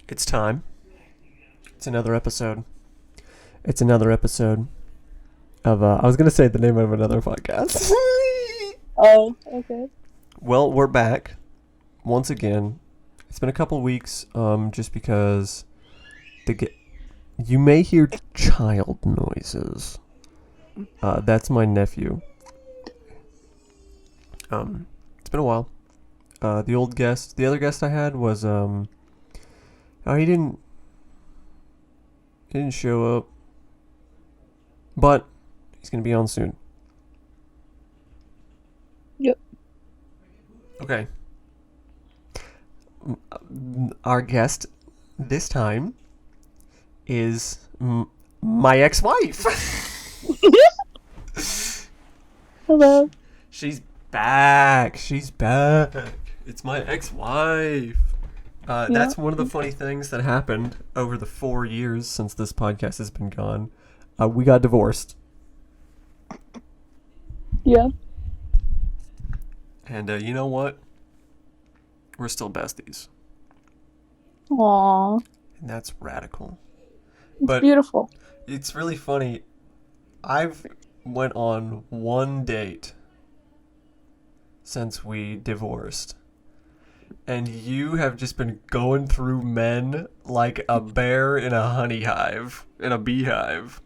It's time. It's another episode. It's another episode of, I was going to say the name of another podcast. Oh, okay. Well, we're back once again. It's been a couple weeks, just because you may hear child noises. That's my nephew. It's been a while. The other guest I had was, he didn't show up, but he's gonna be on soon. Yep. Okay. Our guest this time is my ex-wife. Hello. She's back. It's my ex-wife. That's one of the funny things that happened over the 4 years since this podcast has been gone. We got divorced. Yeah. And you know what? We're still besties. Aww. And that's radical. It's But beautiful. it's really funny. I've went on one date since we divorced. And you have just been going through men like a bear in a beehive.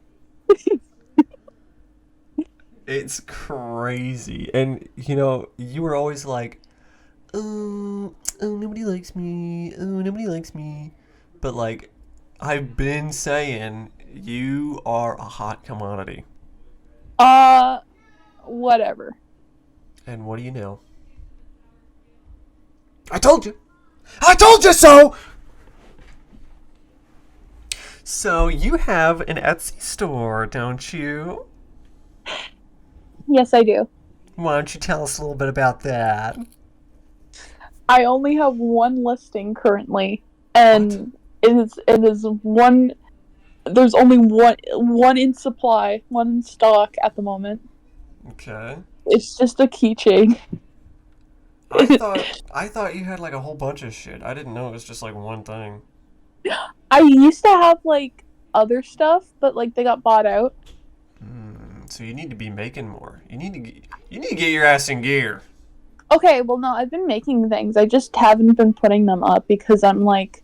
It's crazy. And, you were always like, nobody likes me. Oh, nobody likes me. But, like, I've been saying you are a hot commodity. Whatever. And what do you know? I told you! I told you so! So, you have an Etsy store, don't you? Yes, I do. Why don't you tell us a little bit about that? I only have one listing currently, and it is one. There's only one in supply, one in stock at the moment. Okay. It's just a keychain. I thought you had like a whole bunch of shit. I didn't know it was just like one thing. I used to have like other stuff, but like they got bought out. So you need to be making more. You need to get your ass in gear. Okay, well no, I've been making things. I just haven't been putting them up because I'm like,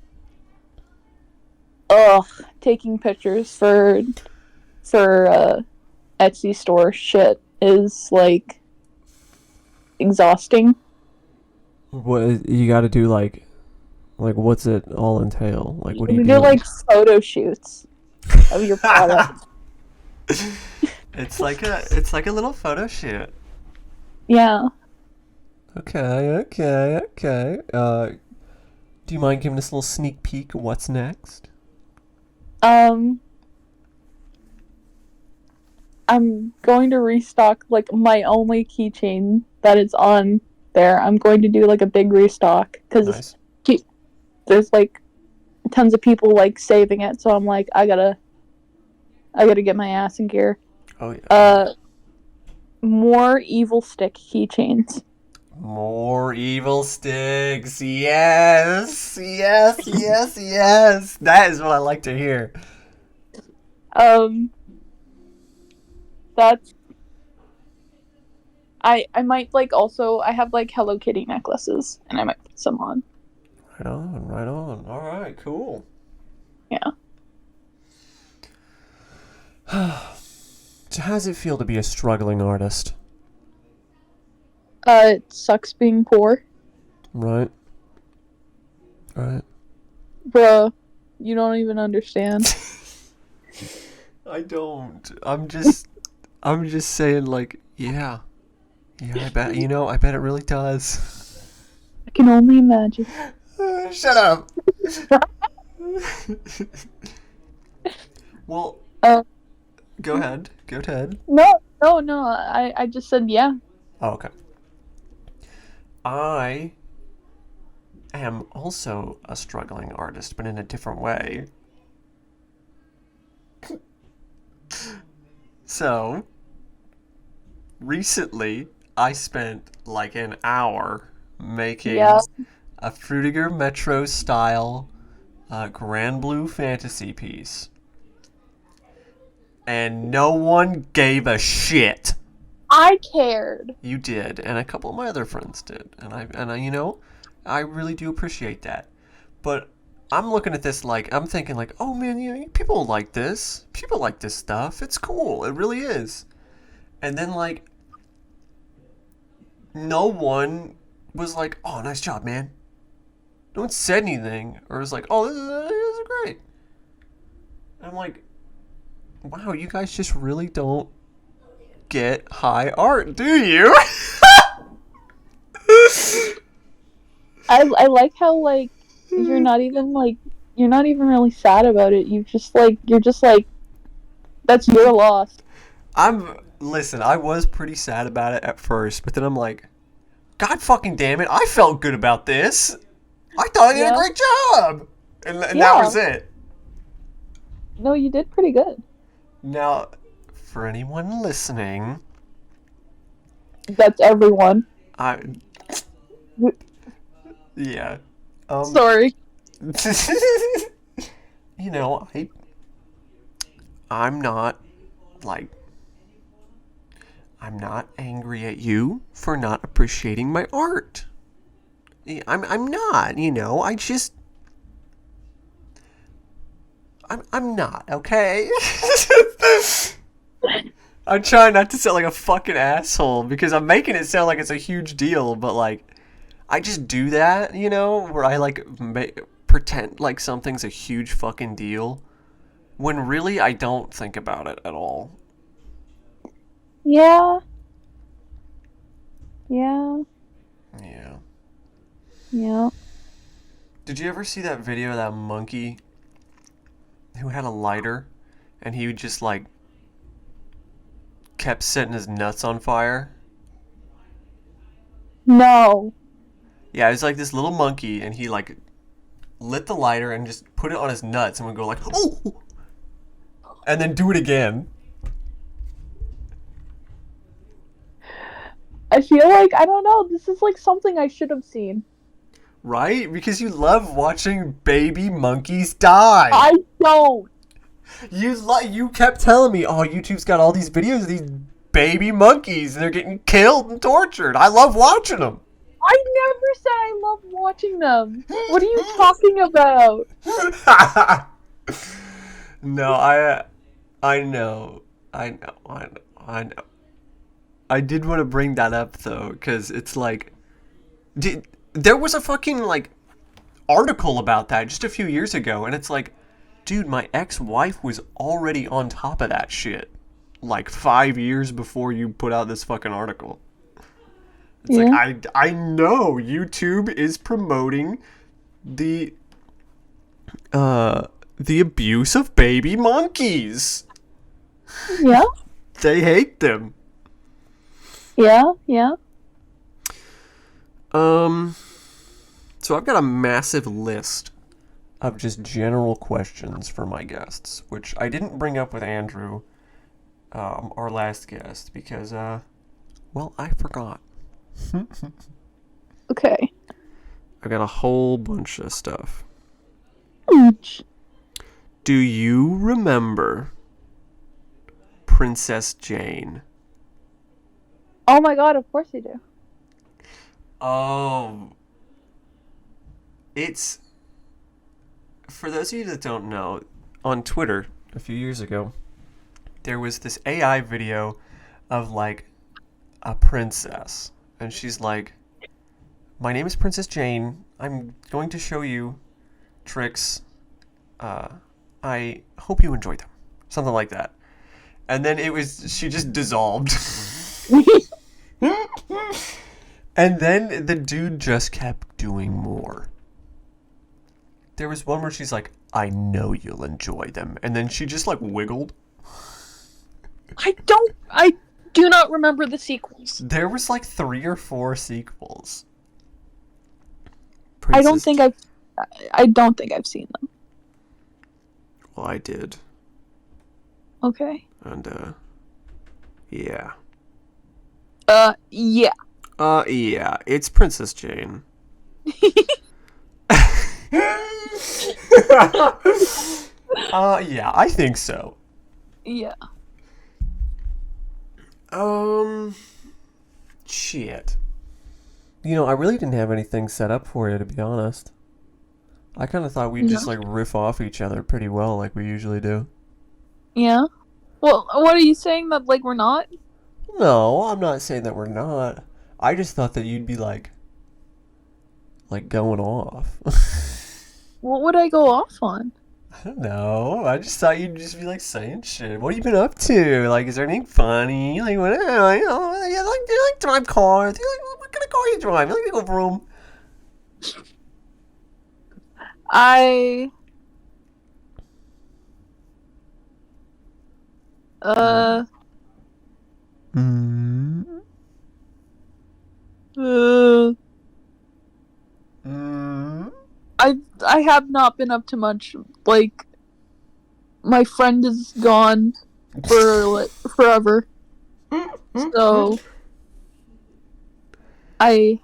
taking pictures for Etsy store shit is like exhausting. What you got to do like what's it all entail? Like what do you We do? do like photo shoots of your product. It's like a little photo shoot. Yeah. Okay. Do you mind giving us a little sneak peek of what's next? I'm going to restock like my only keychain that is on there. I'm going to do like a big restock because Nice. there's like tons of people like saving it, so I'm like I gotta get my ass in gear. Oh yeah. More evil stick keychains. More evil sticks. Yes. That is what I like to hear. That's I might like also I have like Hello Kitty necklaces and I might put some on. Right on. All right, cool. Yeah. So how does it feel to be a struggling artist? It sucks being poor. Right. Bruh, you don't even understand. I don't. I'm just saying like, yeah, I bet I bet it really does. I can only imagine. Shut up. Well, Uh, go ahead. Go Ted. no. I just said yeah. Oh, okay. I am also a struggling artist, but in a different way. So, recently, I spent like an hour making Yeah. a Frutiger Metro style Grand Blue Fantasy piece. And no one gave a shit. I cared. You did, and a couple of my other friends did. And I you know, I really do appreciate that. But I'm looking at this like, I'm thinking like, oh man, you know, people like this. People like this stuff. It's cool. It really is. And then like, no one was like, oh, nice job, man. No one said anything or was like, oh, this is great. And I'm like, wow, you guys just really don't get high art, do you? I like how like you're not even really sad about it. You're just like that's your loss. Listen, I was pretty sad about it at first, but then I'm like, God fucking damn it, I felt good about this. I thought I did a great job. And that was it. No, you did pretty good. Now, for anyone listening, that's everyone. Yeah. Sorry. You know, I'm not angry at you for not appreciating my art. I'm not, you know, I'm not, okay? I'm trying not to sound like a fucking asshole because I'm making it sound like it's a huge deal, but like, I just do that, you know, where I like pretend like something's a huge fucking deal when really I don't think about it at all. Yeah. Did you ever see that video of that monkey who had a lighter and he would just like kept setting his nuts on fire? No. Yeah, it was like this little monkey and he like lit the lighter and just put it on his nuts and would go like, oh, and then do it again. I feel like, I don't know, this is like something I should have seen. Right? Because you love watching baby monkeys die. I don't. You kept telling me, oh, YouTube's got all these videos of these baby monkeys and they're getting killed and tortured. I love watching them. I never said I love watching them. What are you talking about? No, I know. I did want to bring that up though, because it's like, there was a fucking like article about that just a few years ago, and it's like, dude, my ex-wife was already on top of that shit like 5 years before you put out this fucking article. It's like, I know YouTube is promoting the abuse of baby monkeys. Yeah. They hate them. Yeah. So I've got a massive list of just general questions for my guests, which I didn't bring up with Andrew, our last guest, because, well, I forgot. Okay. I got a whole bunch of stuff. Ouch. Do you remember Princess Jane? Oh my god, of course you do. Oh. It's... For those of you that don't know, on Twitter, a few years ago, there was this AI video of, like, a princess. And she's like, my name is Princess Jane. I'm going to show you tricks. I hope you enjoy them. Something like that. And then she just dissolved. And then the dude just kept doing more. There was one where she's like, I know you'll enjoy them. And then she just like wiggled. I do not remember the sequels. There was like 3 or 4 sequels. I don't think I've seen them. Well, I did. Okay. And, yeah. Yeah. Yeah, it's Princess Jane. Yeah, I think so. Yeah. Shit. You know, I really didn't have anything set up for you, to be honest. I kind of thought we'd just, No. like, riff off each other pretty well, like we usually do. Yeah. Well, what are you saying that like we're not? No, I'm not saying that we're not. I just thought that you'd be, like going off. What would I go off on? I don't know. I just thought you'd just be, like, saying shit. What have you been up to? Like, is there anything funny? Like, what, you know, you like drive cars? What kind of car you drive? You like to go vroom? I Mm. uh Mm. I have not been up to much. Like my friend is gone for like forever. So I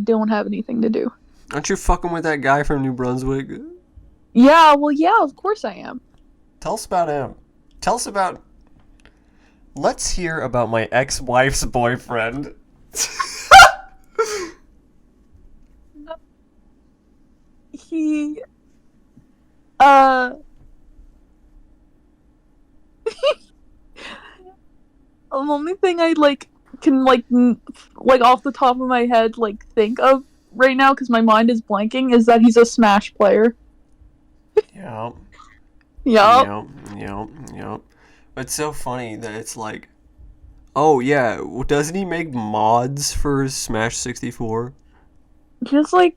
don't have anything to do. Aren't you fucking with that guy from New Brunswick? Yeah, well yeah, of course I am. Tell us about him. Tell us about. Let's hear about my ex-wife's boyfriend. He the only thing I like can like off the top of my head like think of right now because my mind is blanking is that he's a Smash player. Yeah. Yup. Yep. It's so funny that it's like, oh yeah, doesn't he make mods for Smash 64? Just like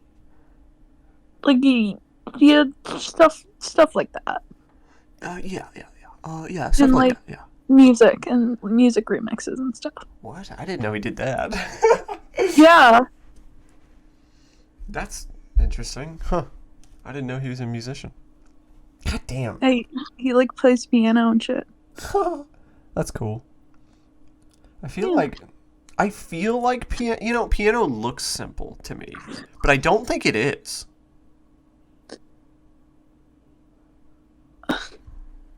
he had stuff like that. Yeah. Something And like like that. Yeah. music and music remixes and stuff. What? I didn't know he did that. Yeah. That's interesting. Huh. I didn't know he was a musician. God damn. He like plays piano and shit. That's cool. I feel Yeah. like piano looks simple to me, but I don't think it is.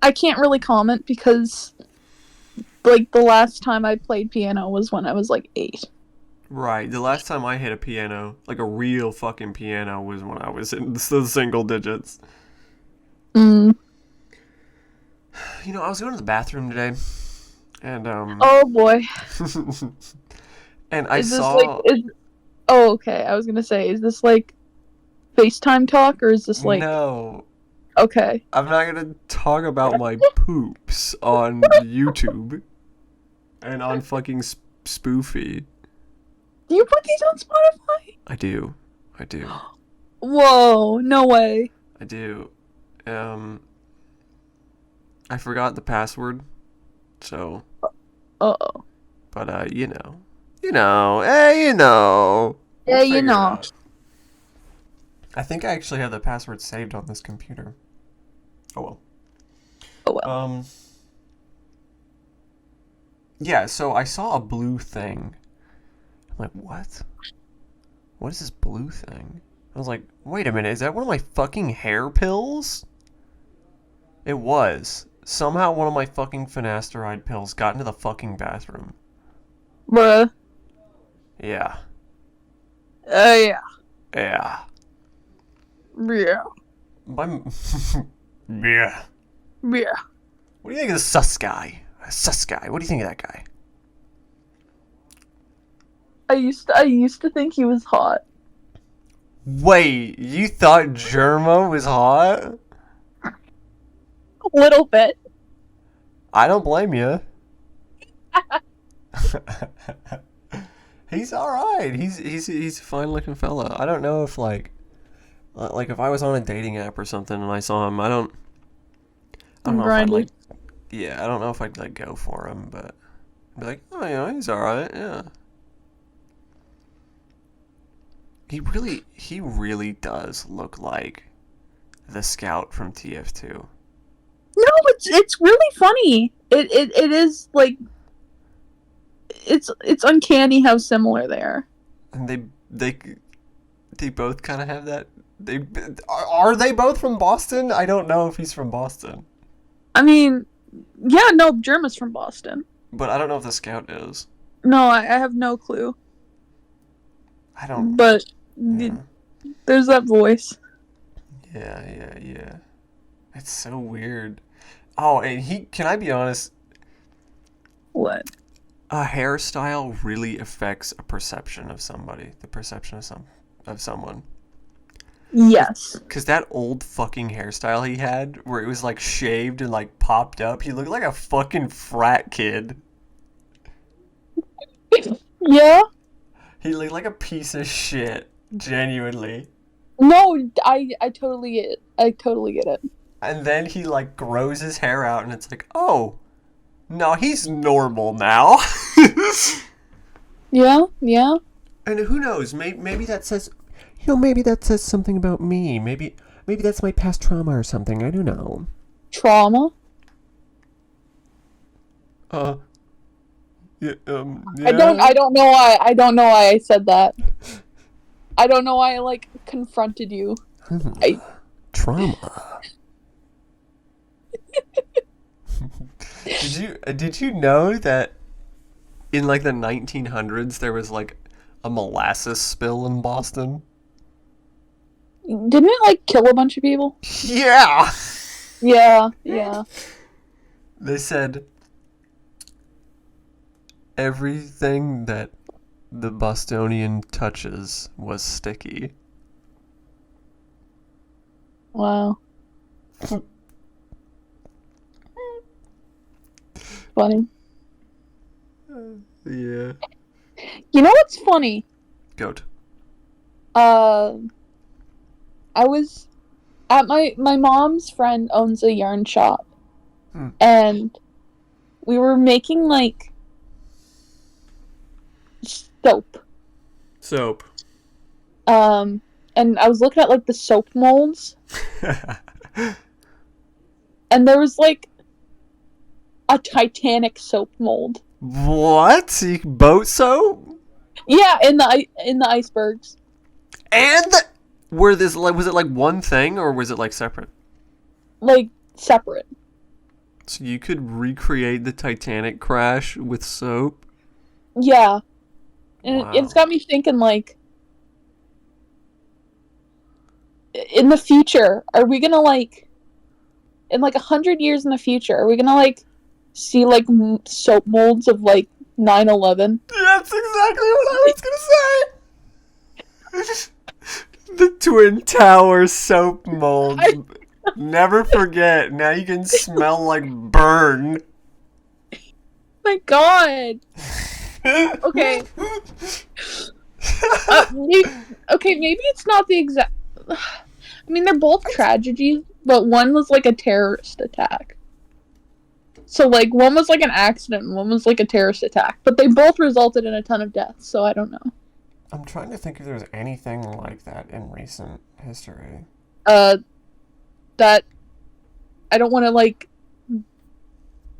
I can't really comment because like the last time I played piano was when I was like 8. Right. The last time I hit a piano, like a real fucking piano, was when I was in the single digits. Mm. You know, I was going to the bathroom today, and Oh boy. and I Is this saw. like oh okay. I was gonna say, is this like FaceTime talk or is this like No, okay. I'm not gonna talk about my poops on YouTube and on fucking Spoofy. Do you put these on Spotify? I do. Whoa, no way. I do. I forgot the password, so. Uh-oh. But you know, hey, you know. Yeah, We'll you figure it know. out. I think I actually have the password saved on this computer. Oh well. Oh well. Yeah, so I saw a blue thing. I'm like, what? What is this blue thing? I was like, wait a minute, is that one of my fucking hair pills? It was. Somehow one of my fucking finasteride pills got into the fucking bathroom. Bruh. Yeah. Yeah. Yeah. Yeah. My... yeah. Yeah. What do you think of the sus guy? Sus guy. What do you think of that guy? I used to think he was hot. Wait, you thought Germa was hot? A little bit. I don't blame you. He's all right. He's a fine looking fella. I don't know if like if I was on a dating app or something and I saw him, I don't know if I'd Grindy. I don't know if I'd like go for him, but I'd be like, oh yeah, he's all right. Yeah. He really does look like the scout from TF2. No, it's really funny. It is like it's uncanny how similar they are. And they both kind of have They are they both from Boston? I don't know if he's from Boston, I mean, yeah, no, Germa's from Boston. but I don't know if the Scout is. No, I have no clue. I don't. But Yeah, there's that voice. yeah. It's so weird. Oh, and he. Can I be honest? What? A hairstyle really affects a perception of somebody. The perception of someone. Yes. Cause that old fucking hairstyle he had, where it was like shaved and like popped up, he looked like a fucking frat kid. Yeah. He looked like a piece of shit, genuinely. No, I totally get it. I totally get it. And then he like grows his hair out, and it's like, oh, no, he's normal now. Yeah. And who knows? Maybe that says, maybe that says something about me. Maybe that's my past trauma or something. I don't know. Trauma. Yeah, yeah. I don't know why. I don't know why I said that. I don't know why I like confronted you. Trauma. Did you know that in like the 1900s there was like a molasses spill in Boston? Didn't it like kill a bunch of people? Yeah. Yeah. They said everything that the Bostonian touches was sticky. Wow. Funny. Yeah. You know what's funny? Goat. I was at my mom's friend owns a yarn shop, and we were making like soap. And I was looking at like the soap molds, and there was like a Titanic soap mold. What? Boat soap? Yeah, in the icebergs. And was it like one thing or was it like separate? Like separate. So you could recreate the Titanic crash with soap? Yeah. And Wow. it's got me thinking, like, in the future, are we gonna, like, in, like, 100 years in the future, are we gonna, like, see, like, soap molds of, like, 9/11? That's exactly what I was gonna say! The Twin Towers soap molds. Never forget, now you can smell like burn. My god! Okay. Maybe it's not the exact. I mean, they're both tragedies, but one was like a terrorist attack. So, like, one was like an accident, and one was like a terrorist attack. But they both resulted in a ton of deaths, so I don't know. I'm trying to think if there's anything like that in recent history. That I don't want to like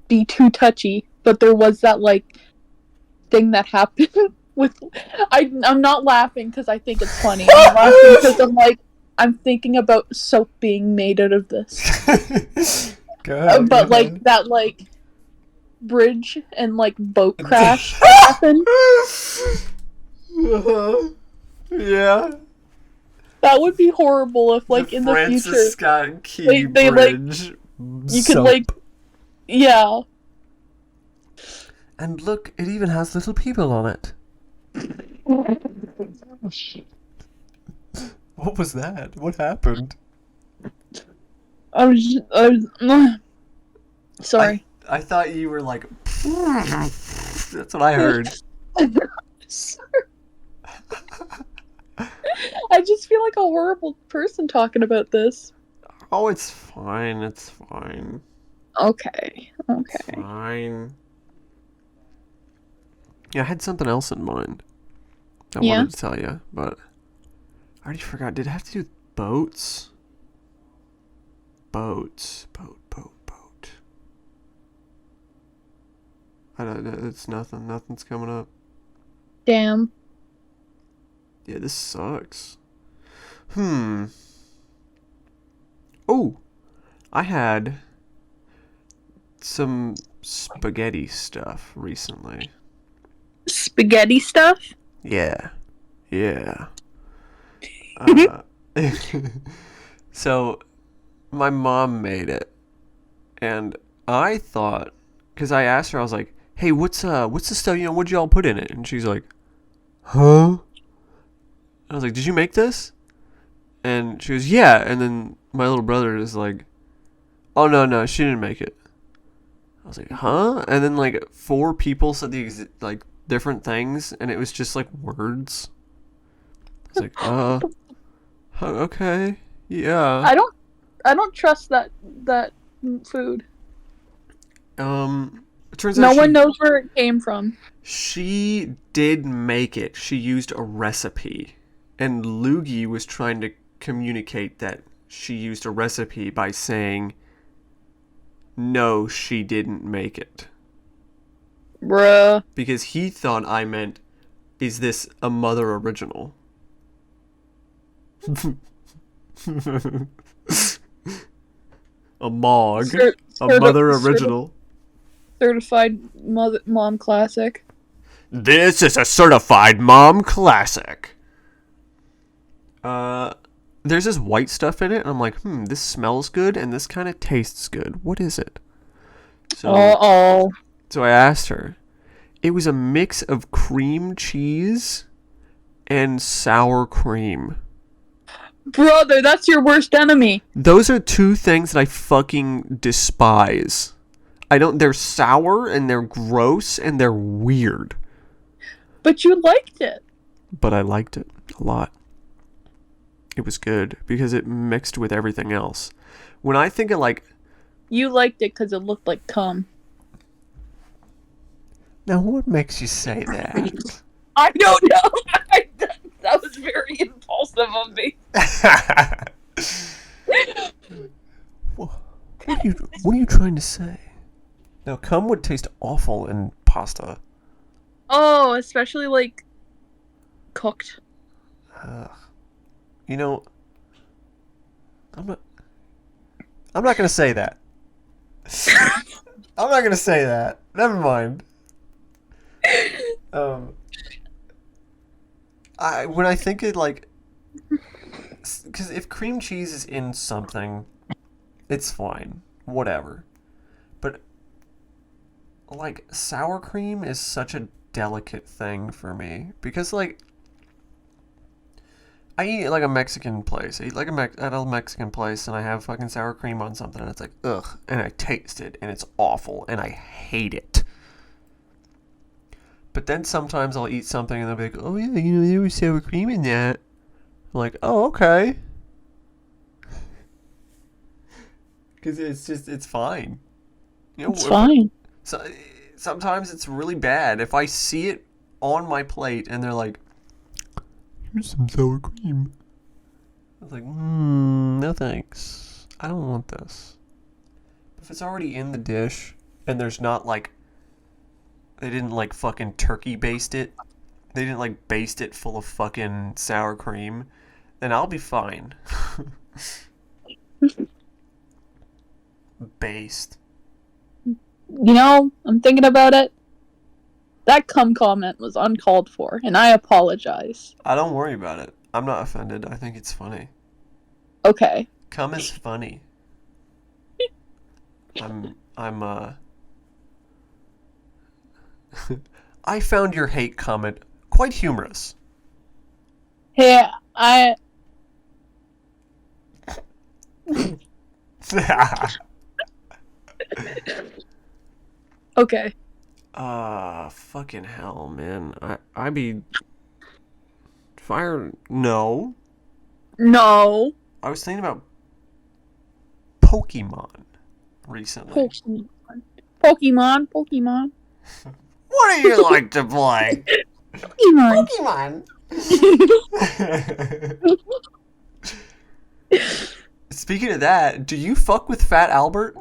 be too touchy, but there was that like thing that happened with. I'm not laughing because I think it's funny. I'm laughing because I'm thinking about soap being made out of this. But like that like bridge and like boat crash that happened. Yeah. That would be horrible if, like, in the Francis future, Scott Key they Bridge. like, you could, like, yeah. And look, it even has little people on it. What was that? What happened? I was sorry. I thought you were like, that's what I heard. I just feel like a horrible person talking about this. Oh, it's fine. It's fine. Okay. It's fine. Yeah, I had something else in mind. I wanted to tell you, but I already forgot. Did it have to do with boats? Boat. It's nothing. Nothing's coming up. Damn. Yeah, this sucks. Oh, I had some spaghetti stuff recently. Spaghetti stuff? Yeah. Yeah. Uh, so, my mom made it. And I thought, because I asked her, I was like, hey, what's the stuff, what'd y'all put in it? And she's like, huh? I was like, did you make this? And she goes, yeah. And then my little brother is like, oh, no, she didn't make it. I was like, huh? And then like 4 people said like different things, and it was just like words. I was like, okay, yeah. I don't trust that food. It turns No out one knows where it came from. she did make it. She used a recipe, and Loogie was trying to communicate that she used a recipe by saying, no, she didn't make it. Bruh. Because he thought I meant, is this a mother original? A mog. A mother original. Certified mom classic. This is a certified mom classic. There's this white stuff in it, and I'm like, this smells good, and this kind of tastes good. What is it? So I asked her. It was a mix of cream cheese and sour cream. Brother, that's your worst enemy. Those are 2 things that I fucking despise. They're sour, and they're gross, and they're weird. But you liked it. But I liked it a lot. It was good because it mixed with everything else. When I think of like... You liked it because it looked like cum. Now, what makes you say that? I don't know. That was very impulsive of me. What are you trying to say? Now, cum would taste awful in pasta. Oh, especially like cooked. I'm not gonna say that. I'm not gonna say that. Never mind. When I think it like, because if cream cheese is in something, it's fine, whatever. But like sour cream is such a delicate thing for me because like I eat like a Mexican place. I eat like at a Mexican place, and I have fucking sour cream on something, and it's like ugh, and I taste it, and it's awful, and I hate it. But then sometimes I'll eat something and they'll be like, oh yeah, there was sour cream in that. I'm like, oh, okay. Because it's fine. It's fine. So, sometimes it's really bad. If I see it on my plate and they're like, here's some sour cream. I was like, no thanks. I don't want this. If it's already in the dish and there's not like, they didn't like fucking turkey baste it. They didn't like baste it full of fucking sour cream. Then I'll be fine. Based. I'm thinking about it. That cum comment was uncalled for, and I apologize. I don't worry about it. I'm not offended. I think it's funny. Okay. Cum is funny. I found your hate comment quite humorous. Hey, Okay. Fucking hell, man. I be... Fire... No. No. I was thinking about Pokemon recently. Pokemon. What do you like to play? Pokemon. Speaking of that, do you fuck with Fat Albert?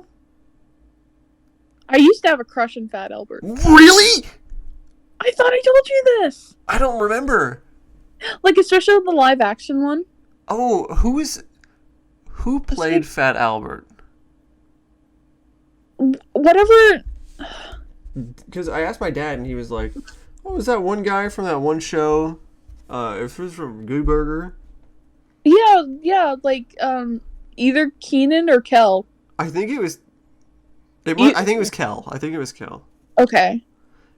I used to have a crush on Fat Albert. Really? I thought I told you this. I don't remember. Like, especially the live action one. Oh, who Who played Fat Albert? Whatever. Because I asked my dad, and he was like, "Oh, was that one guy from that one show? It was from Good Burger." Yeah, like either Keenan or Kel. I think it was. I think it was Kel. I think it was Kel. Okay.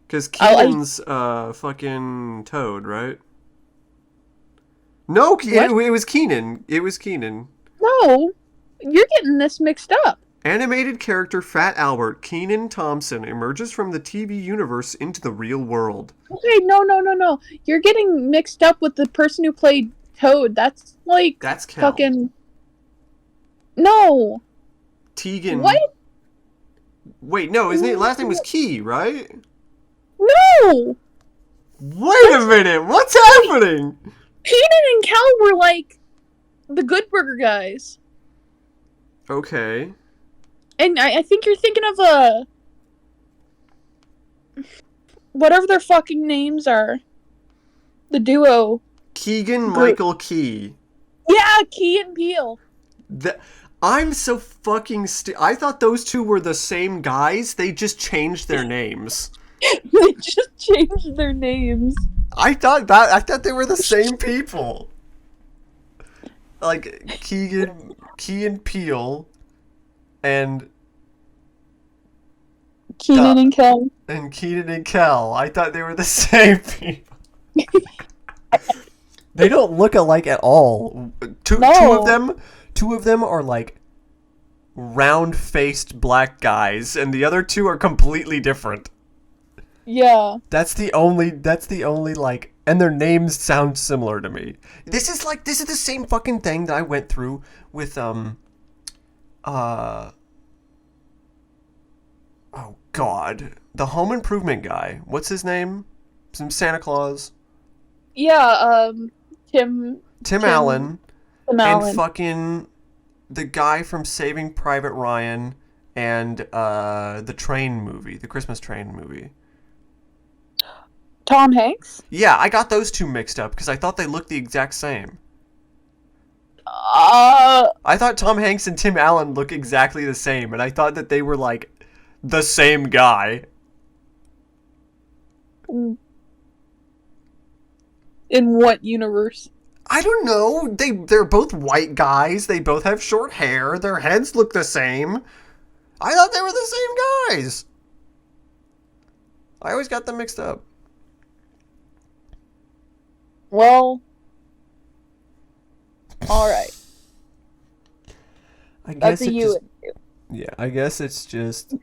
Because Keenan's fucking Toad, right? No, it was Keenan. It was Keenan. No, you're getting this mixed up. Animated character Fat Albert, Keenan Thompson, emerges from the TV universe into the real world. Okay, no. You're getting mixed up with the person who played Toad. That's like That's Kel. fucking. No. Tegan. What? Wait, no, his last name was Key, right? No. Wait a minute, what's happening? Keenan and Kel were like the Good Burger guys. Okay. And I think you're thinking of whatever their fucking names are. The duo. Keegan Michael Key. Yeah, Key and Peele. I'm so fucking I thought those two were the same guys. They just changed their names. They just changed their names. I thought they were the same people. Like Key and Peele and Keenan and Kel. And Keenan and Kel. I thought they were the same people. They don't look alike at all. Two of them are like round-faced black guys, and the other two are completely different. Yeah. That's the only like, and their names sound similar to me. This is the same fucking thing that I went through with oh god, the Home Improvement guy. What's his name? Some Santa Claus. Yeah, Tim Allen. Tim Allen. And fucking the guy from Saving Private Ryan and the train movie, the Christmas train movie. Tom Hanks? Yeah, I got those two mixed up because I thought they looked the exact same. I thought Tom Hanks and Tim Allen look exactly the same, and I thought that they were like the same guy. In what universe? I don't know. They're both white guys. They both have short hair. Their heads look the same. I thought they were the same guys. I always got them mixed up. Well, all right. I guess that's a you. Yeah, I guess it's just.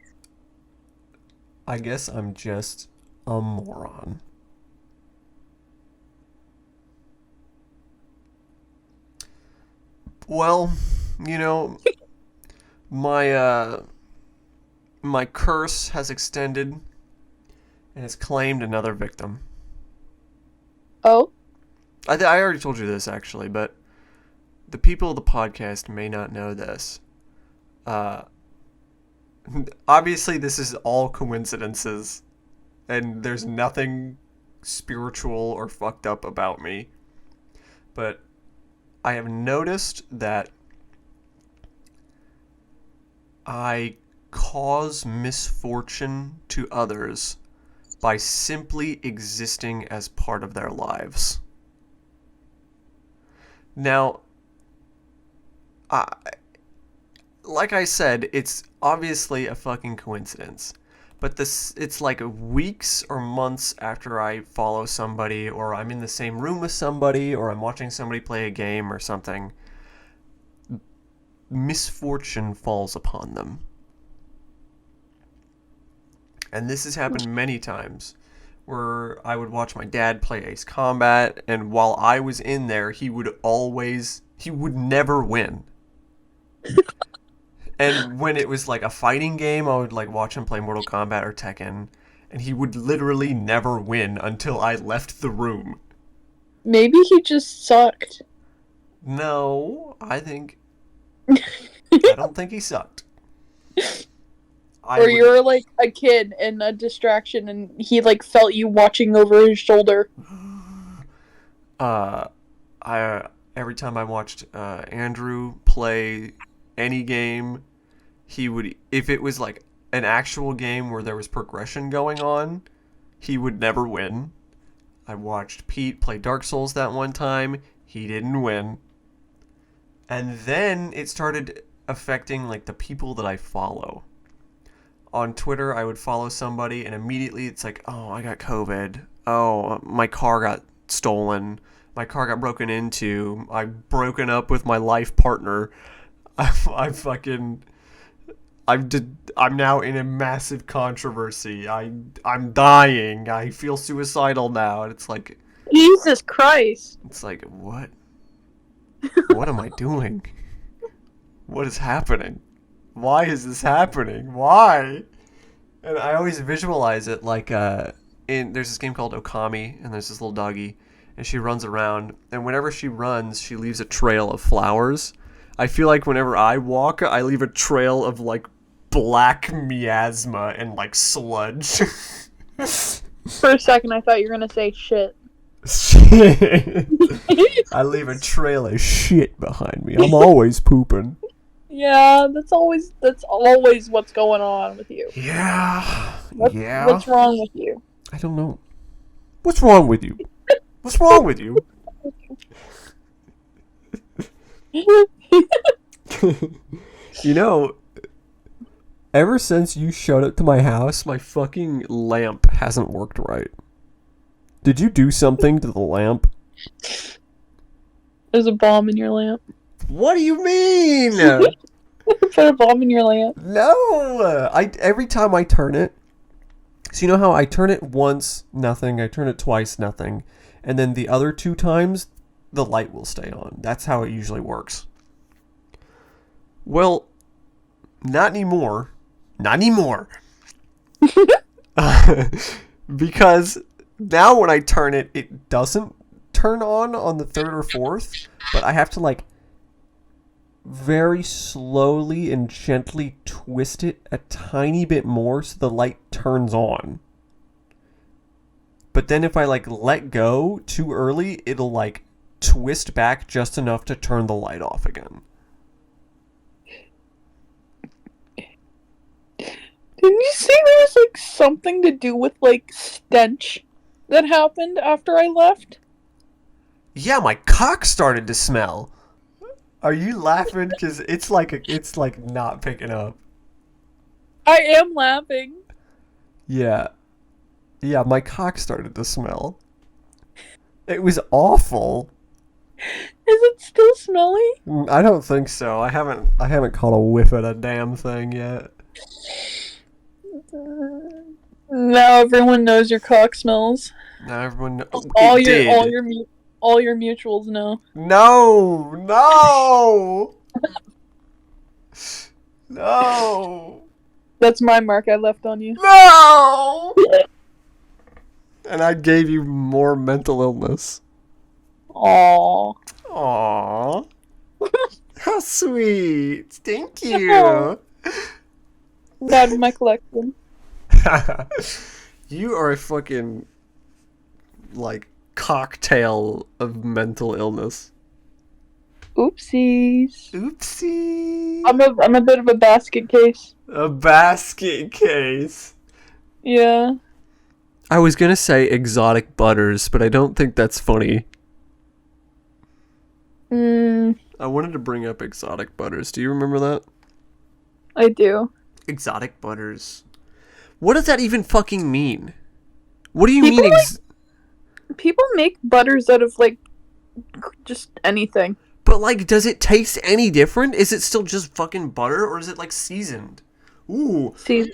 I guess I'm just a moron. Well, you know, my curse has extended and has claimed another victim. Oh? I already told you this, actually, but the people of the podcast may not know this. Obviously, this is all coincidences, and there's nothing spiritual or fucked up about me. But I have noticed that I cause misfortune to others by simply existing as part of their lives. Now, like I said, it's obviously a fucking coincidence. But it's like weeks or months after I follow somebody, or I'm in the same room with somebody, or I'm watching somebody play a game or something, misfortune falls upon them. And this has happened many times, where I would watch my dad play Ace Combat, and while I was in there, he would never win. And when it was like a fighting game, I would like watch him play Mortal Kombat or Tekken, and he would literally never win until I left the room. Maybe he just sucked. No, I don't think he sucked. You're like a kid and a distraction, and he like felt you watching over his shoulder. every time I watched Andrew play any game, he would, if it was like an actual game where there was progression going on, he would never win. I watched Pete play Dark Souls that one time. He didn't win. And then it started affecting like the people that I follow. On Twitter, I would follow somebody and immediately it's like, oh, I got COVID. Oh, my car got stolen. My car got broken into. I've broken up with my life partner. I'm now in a massive controversy. I'm dying. I feel suicidal now. And it's like, Jesus Christ. What? What am I doing? What is happening? Why is this happening? Why? And I always visualize it like there's this game called Okami, and there's this little doggy, and she runs around, and whenever she runs, she leaves a trail of flowers. I feel like whenever I walk, I leave a trail of like black miasma and like sludge. For a second, I thought you were gonna say shit. Shit. I leave a trail of shit behind me. I'm always pooping. Yeah, that's always what's going on with you. Yeah. What's wrong with you? I don't know. What's wrong with you? What's wrong with you? You know, ever since you showed up to my house, my fucking lamp hasn't worked right. Did you do something to the lamp? There's a bomb in your lamp. What do you mean? Put a bomb in your lamp. No! Every time I turn it, so you know how I turn it once, nothing, I turn it twice, nothing, and then the other 2 times, the light will stay on. That's how it usually works. Well, not anymore. Not anymore. Because now when I turn it, it doesn't turn on the 3rd or 4th, but I have to like very slowly and gently twist it a tiny bit more so the light turns on. But then if I like let go too early, it'll like twist back just enough to turn the light off again. Didn't you say there was like something to do with like stench that happened after I left? Yeah, my cock started to smell. Are you laughing? Because it's like not picking up. I am laughing. Yeah, my cock started to smell. It was awful. Is it still smelly? I don't think so. I haven't caught a whiff at a damn thing yet. Now everyone knows your cock smells. Now everyone knows. All your mutuals know. No. No. That's my mark I left on you. No. And I gave you more mental illness. Aww. Aww. How sweet. Thank you. That in my collection. You are a fucking like cocktail of mental illness. Oopsies. Oopsie. I'm a bit of a basket case. A basket case. Yeah. I was gonna say exotic butters, but I don't think that's funny. I wanted to bring up exotic butters. Do you remember that? I do. Exotic butters. What does that even fucking mean? What do you People mean? People make butters out of like just anything. But like, does it taste any different? Is it still just fucking butter, or is it like seasoned? Ooh. See.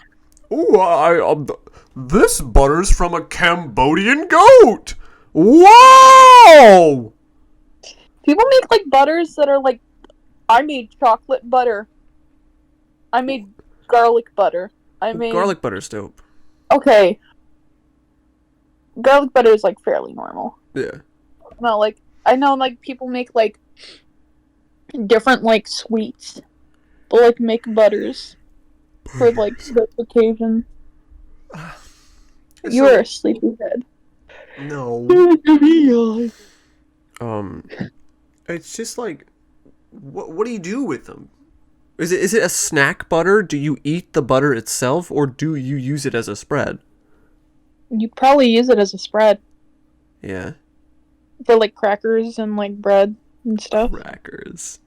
Ooh, this butter's from a Cambodian goat. Whoa! People make like butters that are like, I made chocolate butter. I made garlic butter. I made Garlic butter's dope. Okay. Garlic butter is like fairly normal. Yeah. No, like I know like people make like different like sweets. They'll like make butters for like this occasion. You are a sleepyhead. No. It's just like, what do you do with them? Is it a snack butter? Do you eat the butter itself, or do you use it as a spread? You probably use it as a spread Yeah. for like crackers and like bread and stuff. Crackers.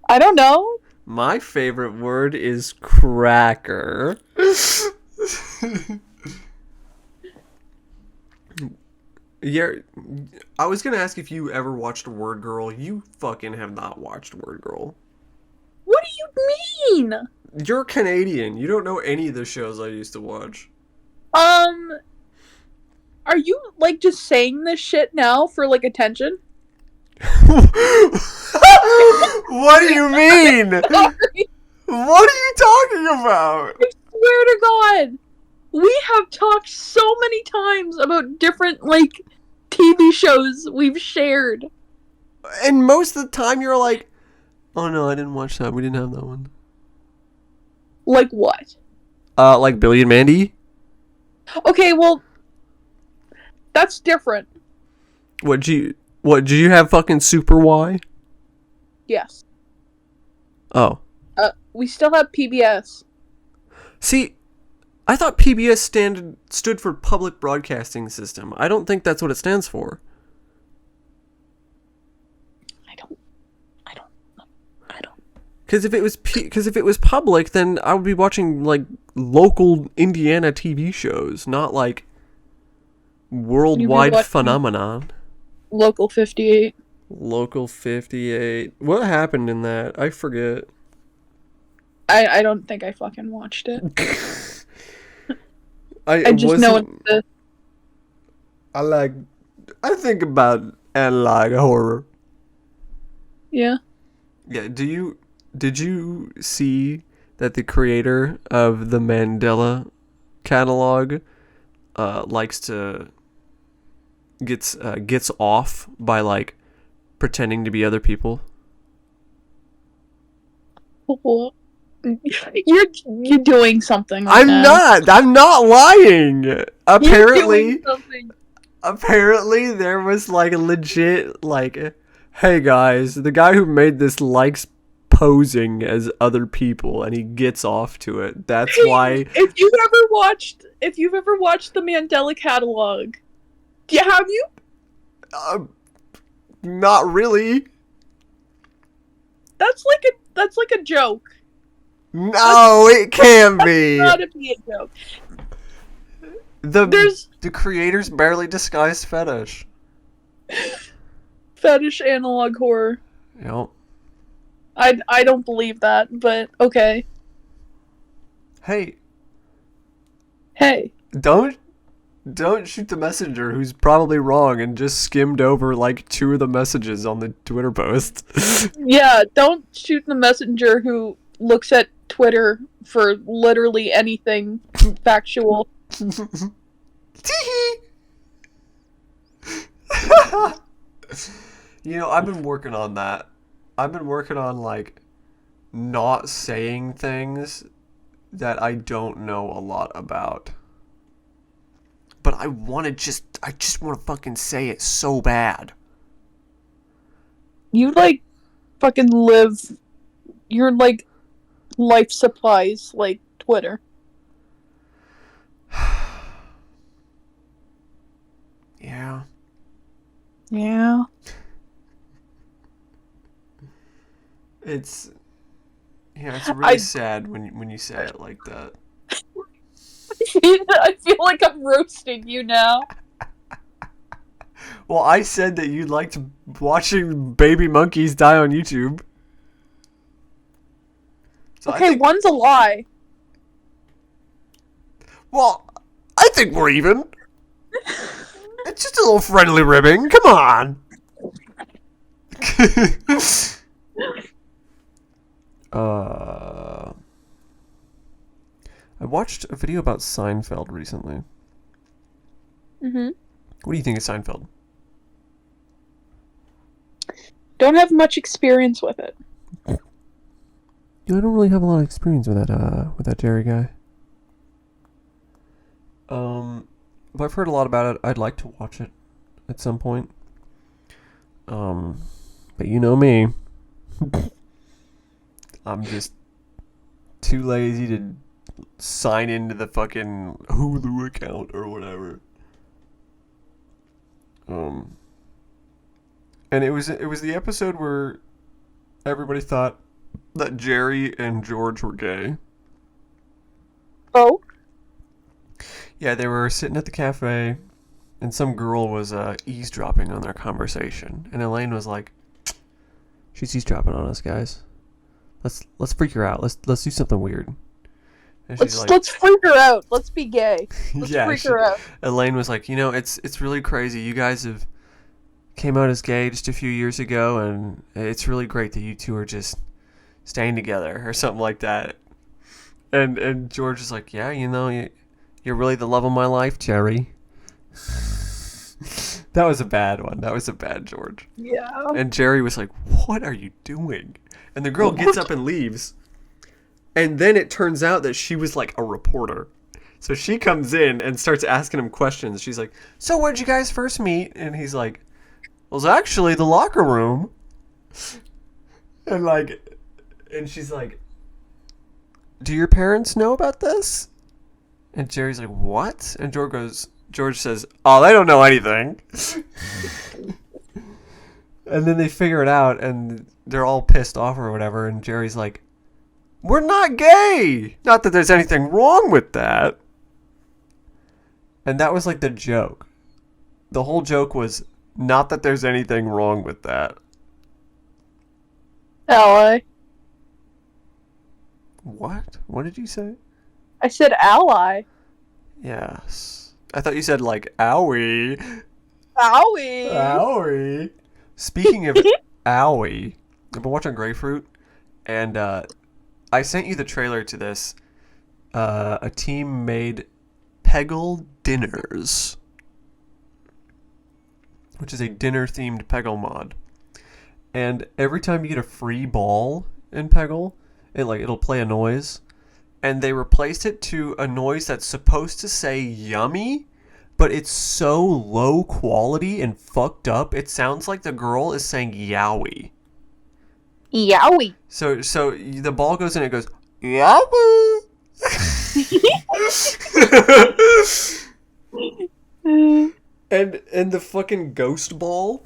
I don't know. My favorite word is cracker. Yeah, I was gonna ask if you ever watched Word Girl. You fucking have not watched Word Girl. What do you mean? You're Canadian. You don't know any of the shows I used to watch. Are you like just saying this shit now for like attention? What do you mean? Sorry. What are you talking about? I swear to God, we have talked so many times about different like TV shows we've shared. And most of the time you're like, oh no, I didn't watch that. We didn't have that one. Like what? Like Billy and Mandy? Okay, well, that's different. What, did you have fucking Super Y? Yes. Oh. We still have PBS. See, I thought PBS stood for Public Broadcasting System. I don't think that's what it stands for. I don't. Because if it was public, then I would be watching like local Indiana TV shows, not like worldwide watching- phenomenon. Local 58. Local 58. What happened in that? I forget. I don't think I fucking watched it. I just know it's I think about and like horror. yeah. Yeah, did you see that the creator of the Mandela catalog gets off by like pretending to be other people? You're doing something right now. I'm not lying. You're Apparently doing something. apparently there was like a legit like, hey guys, the guy who made this likes posing as other people and he gets off to it. That's why If you've ever watched the Mandela catalog, have you? not really. That's like a joke. No, it can't be. Not to be a joke. The creators barely disguised fetish. Fetish analog horror. Yep. I don't believe that, but okay. Hey, Hey. don't shoot the messenger who's probably wrong and just skimmed over like 2 of the messages on the Twitter post. Yeah, don't shoot the messenger who looks at Twitter for literally anything factual. I've been working on that. I've been working on like not saying things that I don't know a lot about. But I just want to fucking say it so bad. You like fucking live your like life supplies like Twitter. Yeah. Yeah. It's really sad when you say it like that. I feel like I'm roasting you now. Well, I said that you liked watching baby monkeys die on YouTube. So Okay, one's a lie. Well, I think we're even. It's just a little friendly ribbing. Come on. I watched a video about Seinfeld recently. Mm-hmm. What do you think of Seinfeld? Don't have much experience with it. I don't really have a lot of experience with that Jerry guy. But I've heard a lot about it. I'd like to watch it at some point. But you know me. I'm just too lazy to sign into the fucking Hulu account or whatever. And it was the episode where everybody thought that Jerry and George were gay. Oh? Yeah, they were sitting at the cafe, and some girl was eavesdropping on their conversation, and Elaine was like, "She's eavesdropping on us, guys. Let's freak her out. Let's do something weird." And she's Let's freak her out. Let's be gay. Let's yeah, freak her out. Elaine was like, it's really crazy. You guys have came out as gay just a few years ago, and it's really great that you two are just staying together or something like that. And George is like, yeah, you're really the love of my life, Jerry. That was a bad one. That was a bad George. Yeah. And Jerry was like, what are you doing? And the girl gets up and leaves. And then it turns out that she was like a reporter. So she comes in and starts asking him questions. She's like, so where'd you guys first meet? And he's like, well, it was actually the locker room. And she's like, do your parents know about this? And Jerry's like, what? And George says, oh, they don't know anything. And then they figure it out, and they're all pissed off or whatever, and Jerry's like, we're not gay! Not that there's anything wrong with that. And that was like the joke. The whole joke was not that there's anything wrong with that. Ally. What? What did you say? I said ally. Yes. I thought you said like, owie. Owie. Owie. Speaking of owie, I've been watching Grapefruit, and I sent you the trailer to this. A team made Peggle Dinners, which is a dinner-themed Peggle mod. And every time you get a free ball in Peggle, it'll play a noise, and they replaced it to a noise that's supposed to say yummy, but it's so low quality and fucked up, it sounds like the girl is saying yowie. Yowie. So the ball goes in and it goes, yowie. and the fucking ghost ball.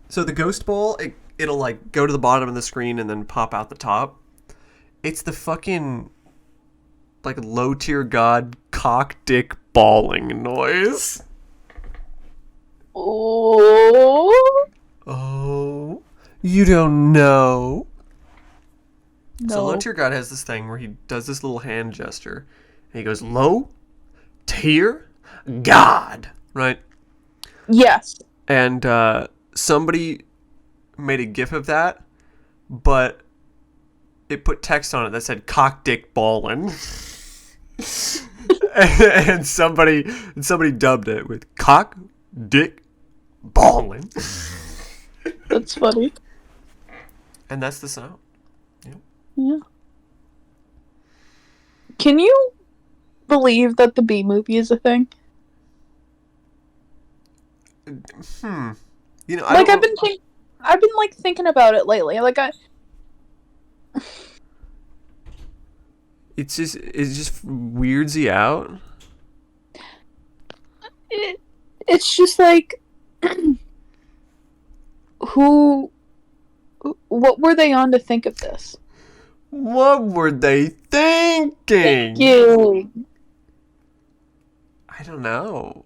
So the ghost ball, it'll like go to the bottom of the screen and then pop out the top. It's the fucking like low tier god cock dick balling noise. Oh, you don't know. No. So low tier god has this thing where he does this little hand gesture, and he goes low tier god, right? Yes. And somebody made a gif of that, but it put text on it that said cock dick ballin'. and somebody dubbed it with cock dick ballin'. That's funny. And that's the sound. Yeah. Can you believe that the Bee Movie is a thing? You know, I've been like thinking about it lately. Like it just weirds you out. It's just like what were they on to think of this? What were they thinking? Thank you. I don't know.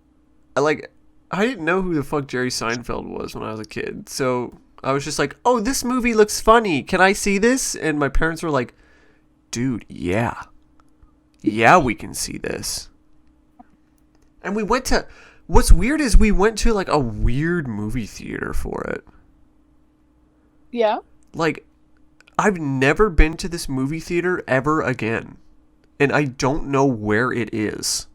I didn't know who the fuck Jerry Seinfeld was when I was a kid. So I was just like, oh, this movie looks funny. Can I see this? And my parents were like, dude, yeah. Yeah, we can see this. And what's weird is we went to like a weird movie theater for it. Yeah. Like, I've never been to this movie theater ever again. And I don't know where it is.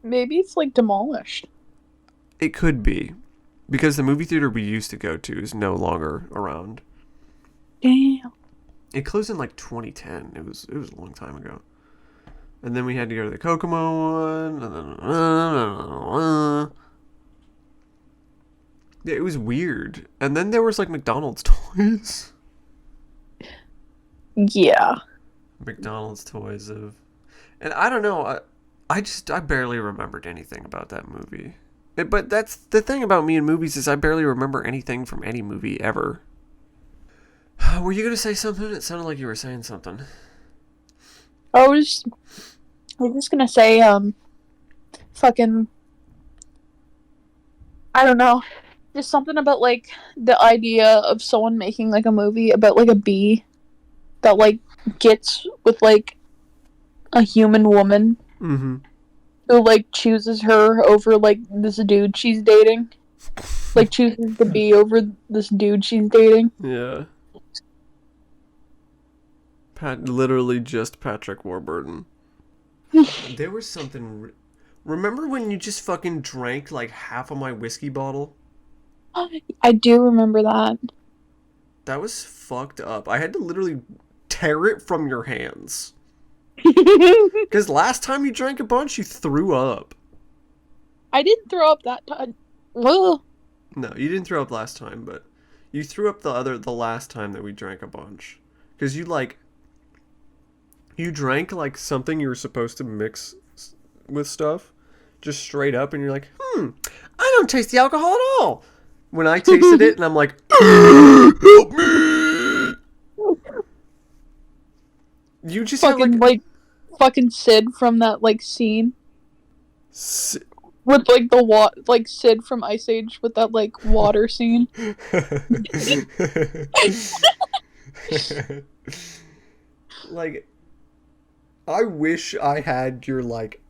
Maybe it's like demolished. It could be. Because the movie theater we used to go to is no longer around. Damn. It closed in like 2010. It was a long time ago. And then we had to go to the Kokomo one. Yeah, it was weird. And then there was like McDonald's toys. Yeah. McDonald's toys of, and I don't know. I barely remembered anything about that movie. But that's the thing about me in movies is I barely remember anything from any movie ever. Were you gonna say something? It sounded like you were saying something. I was just gonna say, fucking, I don't know. Just something about, like, the idea of someone making, like, a movie about, like, a bee that, like, gets with, like, a human woman Mm-hmm. who, like, chooses her over, like, this dude she's dating. Like, chooses the bee over this dude she's dating. Yeah. Literally just Patrick Warburton. There was something. Remember when you just fucking drank like half of my whiskey bottle? I do remember that. That was fucked up. I had to literally tear it from your hands. Because last time you drank a bunch, you threw up. I didn't throw up that time. Ugh. No, you didn't throw up last time, but you threw up the last time that we drank a bunch. Because you drank like something you were supposed to mix with stuff, just straight up, and you're like, I don't taste the alcohol at all. When I tasted it, and I'm like, help me. You just fucking have like fucking Sid from that like scene S- with like like Sid from Ice Age with that like water scene. Like, I wish I had your like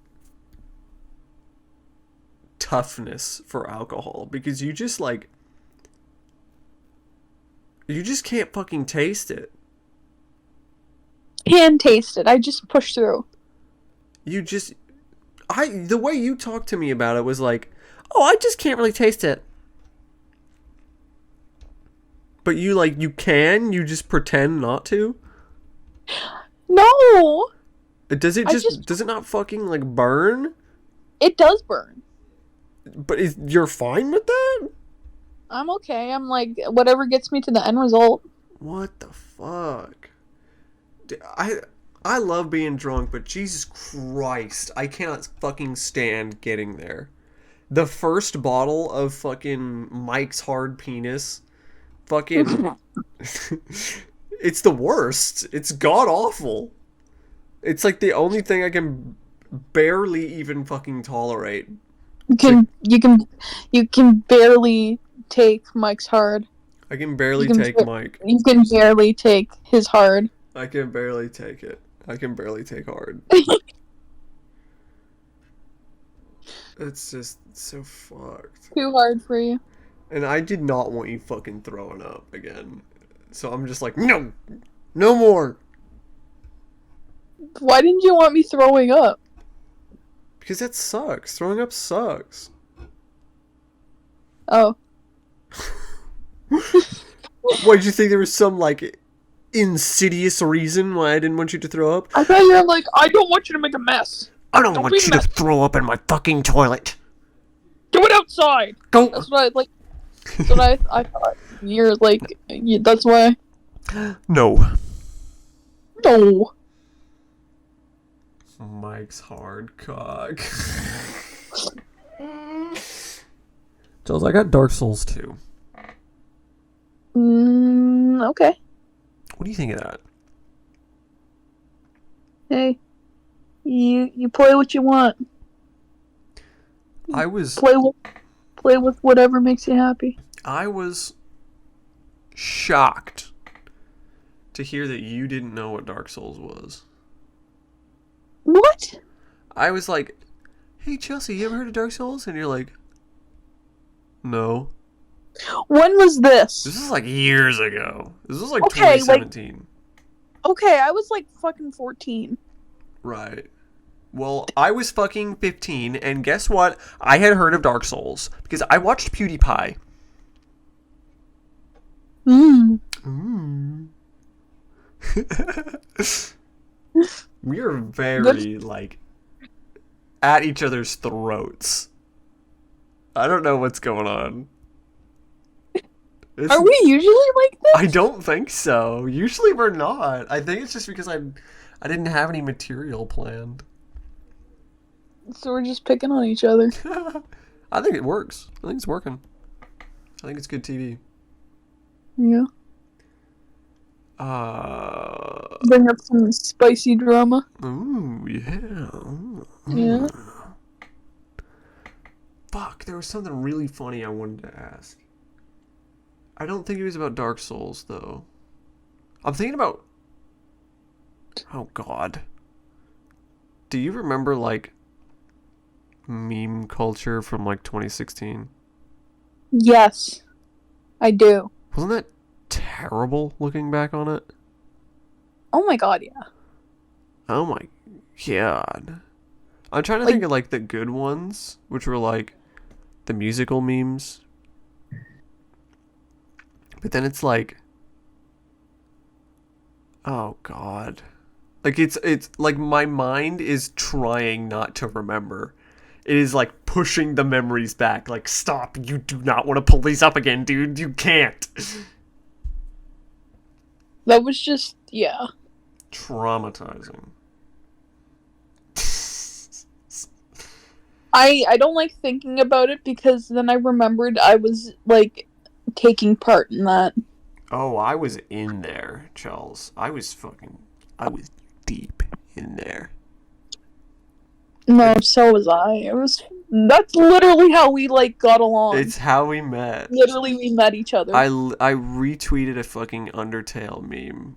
toughness for alcohol, because you just can't fucking taste it. Can taste it. I just push through. The way you talked to me about it was like, oh, I just can't really taste it. But you you just pretend not to? No, Does it not fucking like burn? it does burn. But you're fine with that? I'm okay. I'm like whatever gets me to the end result. What the fuck? I love being drunk, but Jesus Christ, I cannot fucking stand getting there. The first bottle of fucking Mike's Hard Penis, fucking, it's the worst. It's god awful. It's like the only thing I can barely even fucking tolerate. You can barely take Mike's hard. I can barely take Mike. You can barely take his hard. I can barely take it. I can barely take hard. It's just so fucked. Too hard for you. And I did not want you fucking throwing up again. So I'm just like, no! No more! Why didn't you want me throwing up? Because that sucks. Throwing up sucks. Oh. What, did you think there was some, like, insidious reason why I didn't want you to throw up? I thought you were like, I don't want you to make a mess. I don't want you to throw up in my fucking toilet. Do it outside. Go! That's what I thought. You're like, that's why. No. No. Mike's hard cock. Jules, I got Dark Souls 2. Okay. What do you think of that? Hey, you play what you want. I was Play with whatever makes you happy. I was shocked to hear that you didn't know what Dark Souls was. What? I was like, hey Chelsea, you ever heard of Dark Souls? And you're like, no. When was this? This is like years ago. This was like Okay, 2017. Okay, I was like fucking 14. Right. Well, I was fucking 15, and guess what? I had heard of Dark Souls because I watched PewDiePie. We are very, like, at each other's throats. I don't know what's going on. It's, Are we usually like this? I don't think so. Usually we're not. I think it's just because I didn't have any material planned. So we're just picking on each other. I think it works. I think it's working. I think it's good TV. Yeah. Uh, Bring up some spicy drama. ooh, yeah. Yeah. Fuck, there was something really funny I wanted to ask. I don't think it was about Dark Souls, though. I'm thinking about... Oh, God. Do you remember, like, meme culture from, like, 2016? Yes, I do. Wasn't that terrible looking back on it? Oh my god, yeah. Oh, my God. I'm trying to Like- think of, like, the good ones, which were, like, the musical memes. But then it's like... Oh, God. Like, it's like my mind is trying not to remember. It is like pushing the memories back. Like, stop. You do not want to pull these up again, dude. You can't. That was just, yeah. Traumatizing. I don't like thinking about it because then I remembered I was, like, taking part in that. Oh, I was in there, Charles. I was deep in there. No, so was I. That's literally how we, like, got along. It's how we met. Literally, we met each other. I retweeted a fucking Undertale meme.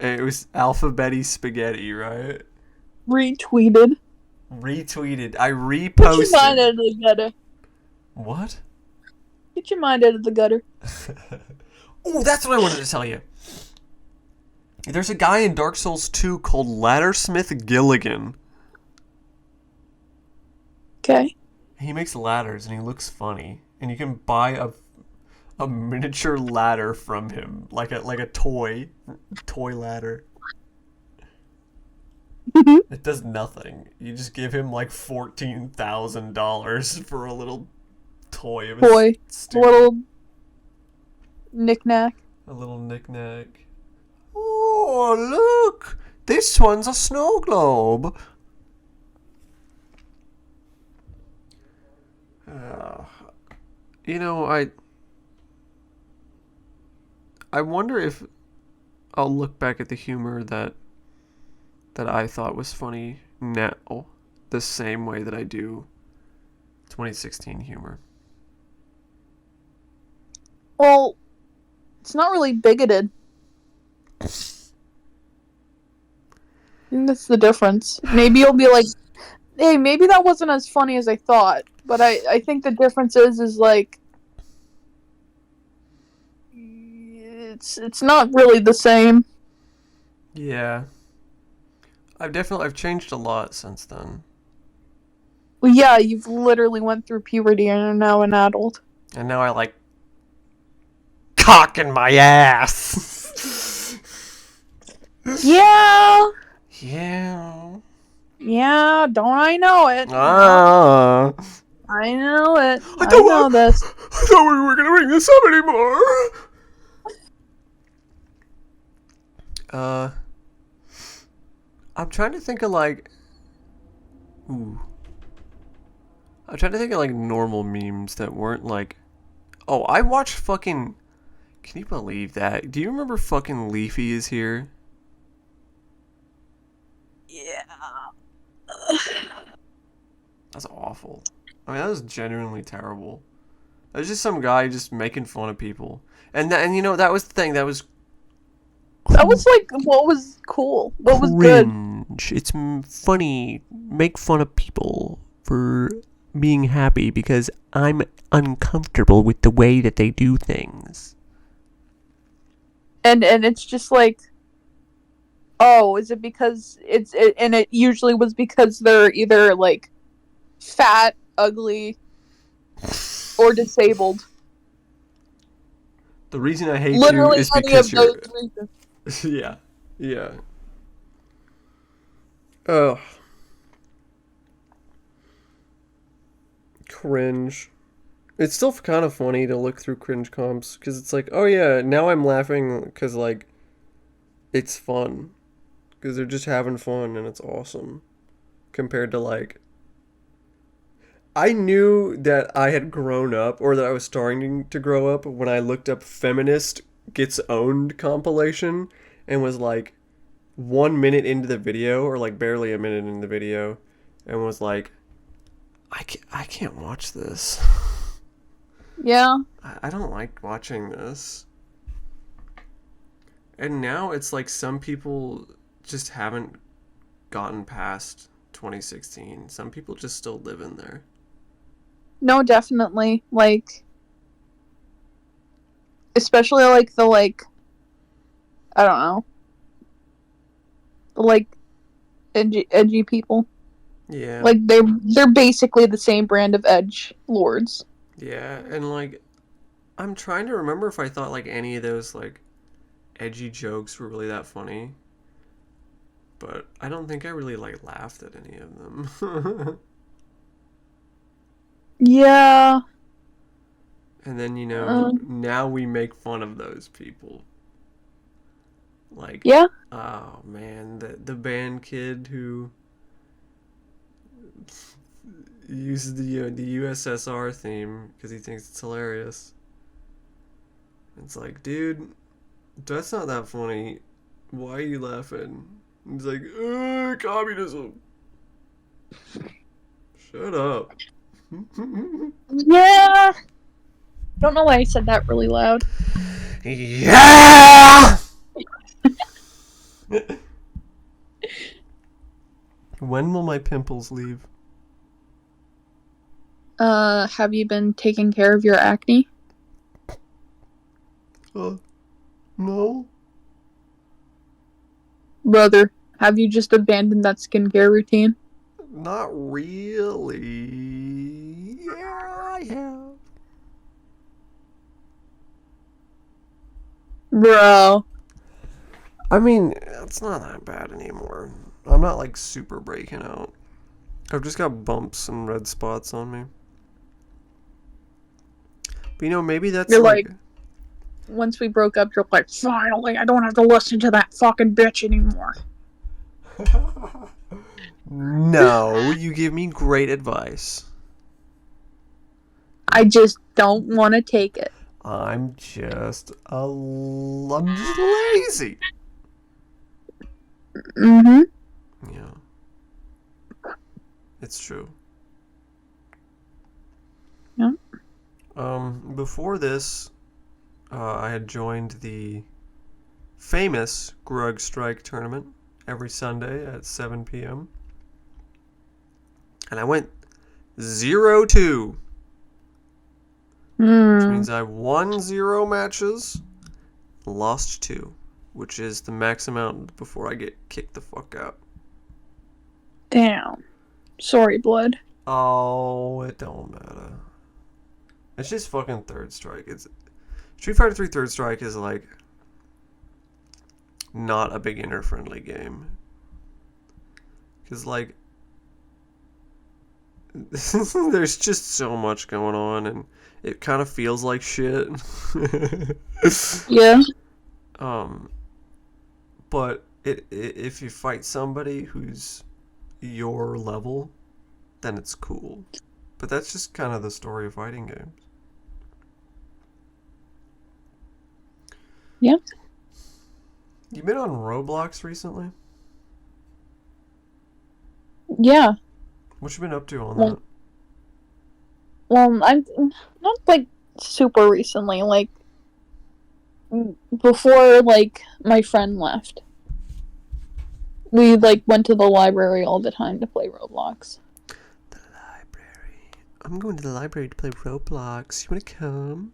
And it was Alphabeti Spaghetti, right? Retweeted. Retweeted. I Get your reposted. mind out of the gutter. What? Get your mind out of the gutter. Oh, that's what I wanted to tell you. There's a guy in Dark Souls 2 called Laddersmith Gilligan. Okay. He makes ladders and he looks funny. And you can buy a miniature ladder from him, like a toy ladder. It does nothing. You just give him like $14,000 for a little toy of his Boy. Little knick-knack. A little knick-knack. Oh, look! This one's a snow globe. You know, I wonder if I'll look back at the humor that I thought was funny now the same way that I do 2016 humor. Well, it's not really bigoted. I think that's the difference. Maybe you'll be like, hey, maybe that wasn't as funny as I thought. But I think the difference is like, it's not really the same. Yeah. I've changed a lot since then. Well, yeah, you've literally went through puberty and are now an adult. And now I like cock in my ass. Yeah. Yeah. Yeah, don't I know it? Ah. I know it. I thought know this. I thought we were gonna bring this up anymore. I'm trying to think of like. Ooh. I'm trying to think of like normal memes that weren't like. Oh, I watched fucking. Can you believe that? Do you remember fucking Leafy is here? Yeah. That's awful. I mean, that was genuinely terrible. That was just some guy just making fun of people. And you know, that was the thing. That was That was like what was cool. What was good. cringe. It's funny. Make fun of people for being happy because I'm uncomfortable with the way that they do things. And it's just like, oh, is it because and it usually was because they're either like fat, ugly, or disabled. The reason I hate Literally you is any because of those reasons. yeah. Yeah. Ugh. Cringe. It's still kind of funny to look through cringe comps because it's like, oh yeah, now I'm laughing because like it's fun because they're just having fun and it's awesome compared to like I knew that I had grown up or that I was starting to grow up when I looked up feminist gets owned compilation and was like 1 minute into the video or like barely a minute in the video and was like I can't watch this. Yeah. I don't like watching this. And now it's like some people just haven't gotten past 2016. Some people just still live in there. No, definitely. Like, especially like the like, I don't know, the like edgy people. Yeah. Like they're basically the same brand of edge lords. Yeah, and like I'm trying to remember if I thought like any of those like edgy jokes were really that funny. But I don't think I really like laughed at any of them. Yeah. And then Um, now we make fun of those people. Like yeah. oh man, the band kid who uses the USSR theme because he thinks it's hilarious. It's like, dude, that's not that funny. Why are you laughing? He's like, communism. Shut up. Yeah. Don't know why I said that really loud. Yeah! When will my pimples leave? Have you been taking care of your acne? No. Brother, have you just abandoned that skincare routine? Not really. Yeah, I have. Bro. I mean, it's not that bad anymore. I'm not like super breaking out. I've just got bumps and red spots on me. But maybe that's You're like, once we broke up, you're like, finally, I don't have to listen to that fucking bitch anymore. No, you give me great advice. I just don't want to take it. I'm just lazy. Mm-hmm. Yeah. It's true. Yeah. Before this, I had joined the famous Grug Strike tournament every Sunday at 7 p.m. And I went 0-2. Which means I won 0 matches, lost 2, which is the max amount before I get kicked the fuck out. Damn. Sorry, blood. Oh, it don't matter. It's just fucking Third Strike. It's Street Fighter 3 Third Strike is like not a beginner friendly game. Cause like there's just so much going on and it kind of feels like shit. Yeah. But if you fight somebody who's your level, then it's cool. But that's just kind of the story of fighting games. Yeah. You been on Roblox recently? Yeah. What you been up to on Well, that? Well, I'm not like super recently, like before like my friend left. We like went to the library all the time to play Roblox. The library. I'm going to the library to play Roblox. You wanna come?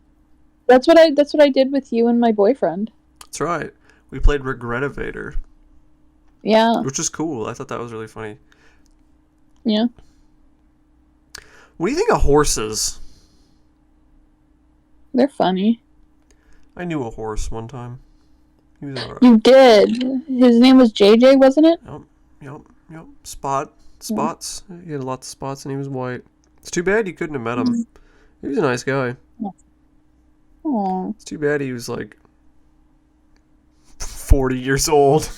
That's what I did with you and my boyfriend. That's right. We played Regretivator, Yeah. which is cool. I thought that was really funny. Yeah. What do you think of horses? They're funny. I knew a horse one time. He was alright. You did. His name was JJ, wasn't it? Yep. Spots. He had lots of spots and he was white. It's too bad you couldn't have met him. He was a nice guy. Oh. It's too bad he was like 40 years old.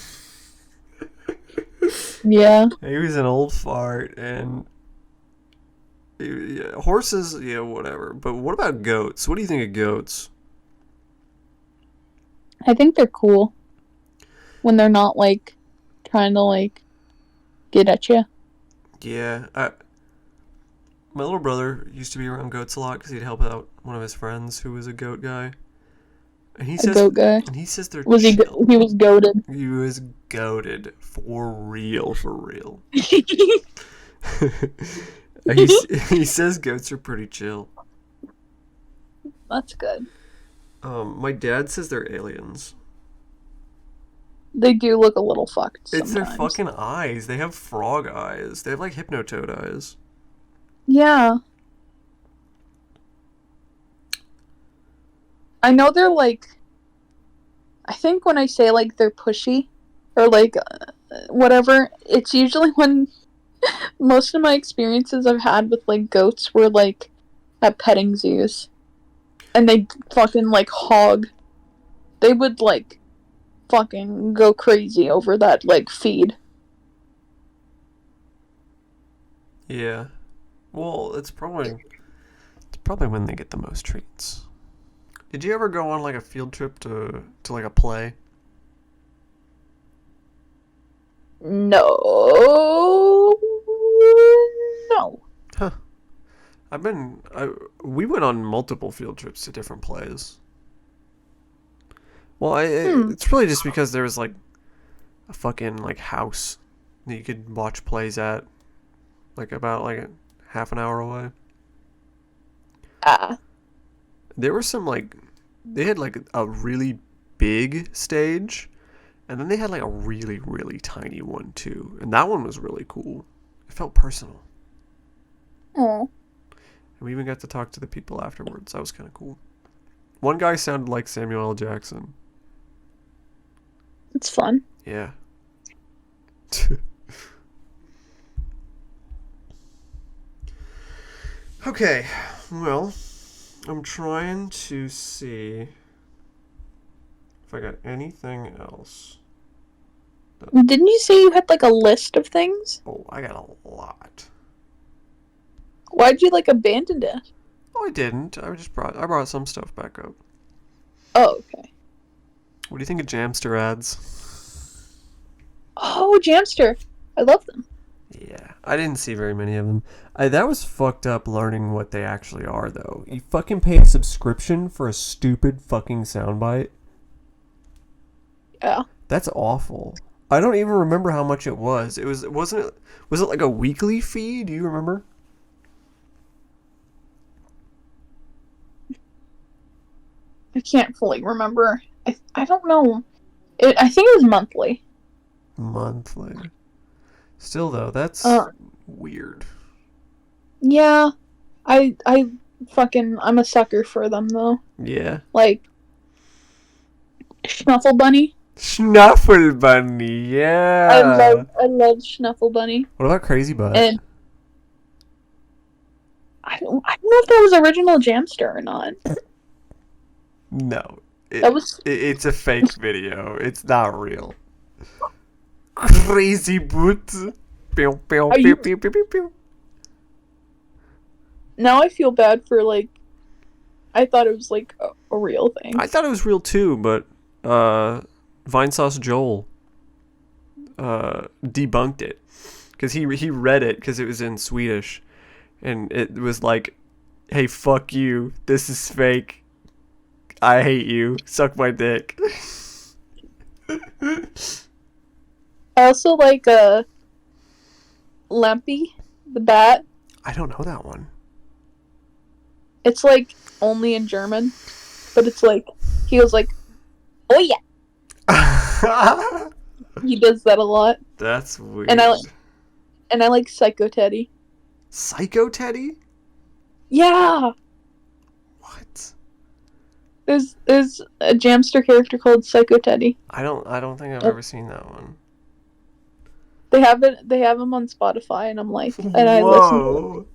Yeah. He was an old fart, and yeah, horses, yeah, whatever. But what about goats? What do you think of goats? I think they're cool. When they're not, like, trying to, like, get at you. Yeah, my little brother used to be around goats a lot because he'd help out one of his friends who was a goat guy, and A goat guy. he says they're Was he? chill. He was goaded. He was goated for real, for real. He says goats are pretty chill. That's good. My dad says they're aliens. They do look a little fucked sometimes. It's their fucking eyes. They have frog eyes. They have like hypnotoad eyes. Yeah. I know they're like. I think when I say like they're pushy, or like whatever, it's usually when most of my experiences I've had with like goats were like at petting zoos, and they fucking like hog. They would like fucking go crazy over that like feed. Yeah. Well, it's probably when they get the most treats. Did you ever go on like a field trip to like a play? No. No. Huh. We went on multiple field trips to different plays. Well, it's really just because there was like a fucking like house that you could watch plays at, like about like half an hour away. There were some like, they had like a really big stage, and then they had like a really, really tiny one too. And that one was really cool. It felt personal. Oh. And we even got to talk to the people afterwards. That was kind of cool. One guy sounded like Samuel L. Jackson. It's fun. Yeah. Okay, well, I'm trying to see if I got anything else. Didn't you say you had like a list of things? Oh, I got a lot. Why'd you like abandon it? Oh, I didn't. I brought some stuff back up. Oh, okay. What do you think of Jamster ads? Oh, Jamster. I love them. Yeah, I didn't see very many of them. That was fucked up learning what they actually are, though. You fucking pay a subscription for a stupid fucking soundbite? Yeah. That's awful. I don't even remember how much it was. Was it like a weekly fee? Do you remember? I can't fully remember. I don't know. I think it was monthly. Monthly. Still though, that's weird. Yeah. I'm a sucker for them though. Yeah. Like Snuffle Bunny. Snuffle Bunny, yeah. I love Snuffle Bunny. What about Crazy Butt? And I don't know if that was original Jamster or not. No. It's a fake video. It's not real. Crazy Butt. Pew, pew, pew, pew, pew, pew, pew. Now I feel bad for like. I thought it was like a real thing. I thought it was real too, but Vinesauce Joel debunked it because he read it because it was in Swedish, and it was like, "Hey, fuck you! This is fake. I hate you. Suck my dick." I also like Lampy, the bat. I don't know that one. It's like only in German, but it's like he was like, "Oh yeah." He does that a lot. That's weird. And I like Psycho Teddy. Psycho Teddy? Yeah. What? There's a Jamster character called Psycho Teddy. I don't think I've ever seen that one. They have him on Spotify, and I'm like, and I Whoa. listen to it.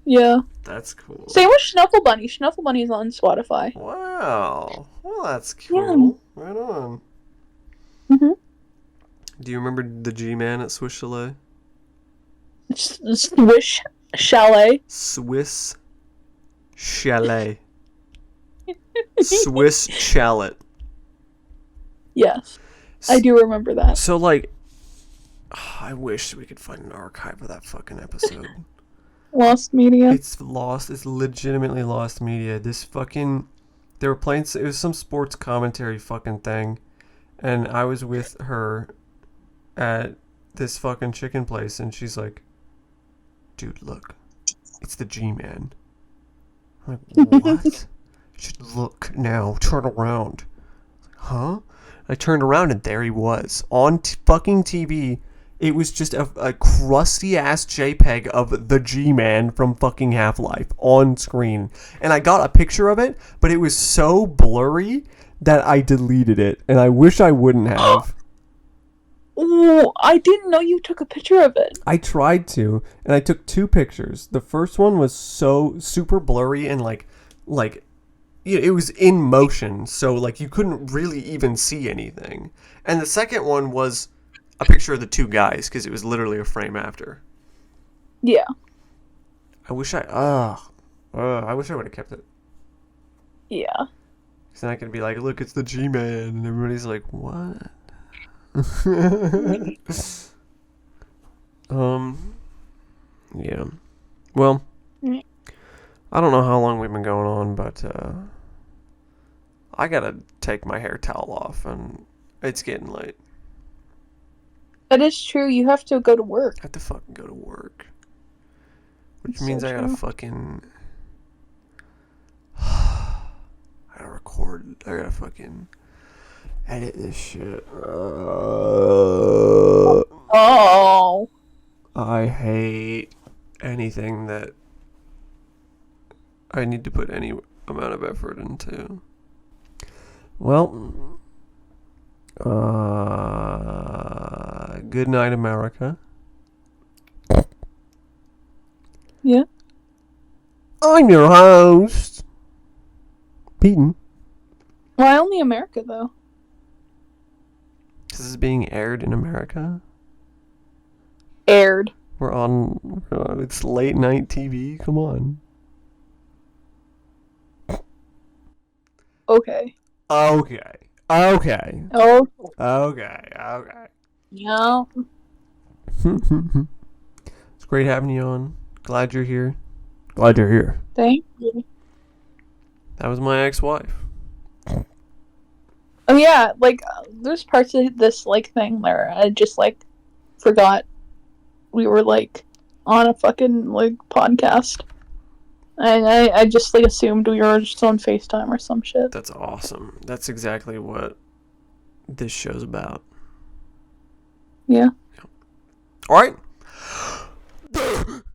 Yeah. That's cool. Same with Snuffle Bunny. Snuffle Bunny's on Spotify. Wow. Well, that's Yeah. cool. Right on. Mm-hmm. Do you remember the G-Man at Swiss Chalet? Swish Chalet. Swiss Chalet. Swiss Chalet. Yes, I do remember that. So, like, I wish we could find an archive of that fucking episode. Lost media. It's lost. It's legitimately lost media. This fucking... They were playing... It was some sports commentary fucking thing. And I was with her at this fucking chicken place. And she's like, dude, look. It's the G-Man. I'm like, what? You should look now. Turn around. Huh? I turned around and there he was. On fucking TV. It was just a crusty ass JPEG of the G-Man from fucking Half-Life on screen. And I got a picture of it, but it was so blurry that I deleted it. And I wish I wouldn't have. Oh, I didn't know you took a picture of it. I tried to, and I took 2 pictures. The first one was so super blurry and like it was in motion, so like you couldn't really even see anything. And the second one was a picture of the 2 guys because it was literally a frame after. Yeah. I wish I wish I would have kept it. Yeah. Because then I could be like, look, it's the G-Man, and everybody's like, what? Yeah. Well, I don't know how long we've been going on, but I gotta take my hair towel off, and it's getting late. That is true. You have to go to work. I have to fucking go to work. Which That's means so I gotta true. fucking... I gotta record. I gotta fucking edit this shit. Oh. I hate anything that I need to put any amount of effort into. Well, good night, America. Yeah. I'm your host, Peyton. Why only America, though? This is being aired in America. Aired. We're on. It's late night TV. Come on. Okay. Okay. Oh. Okay. Yeah. It's great having you on. Glad you're here. Glad you're here. Thank you. That was my ex-wife. Oh yeah, like there's parts of this like thing where I just like forgot we were like on a fucking like podcast, and I just like assumed we were just on FaceTime or some shit. That's awesome. That's exactly what this show's about. Yeah. All right.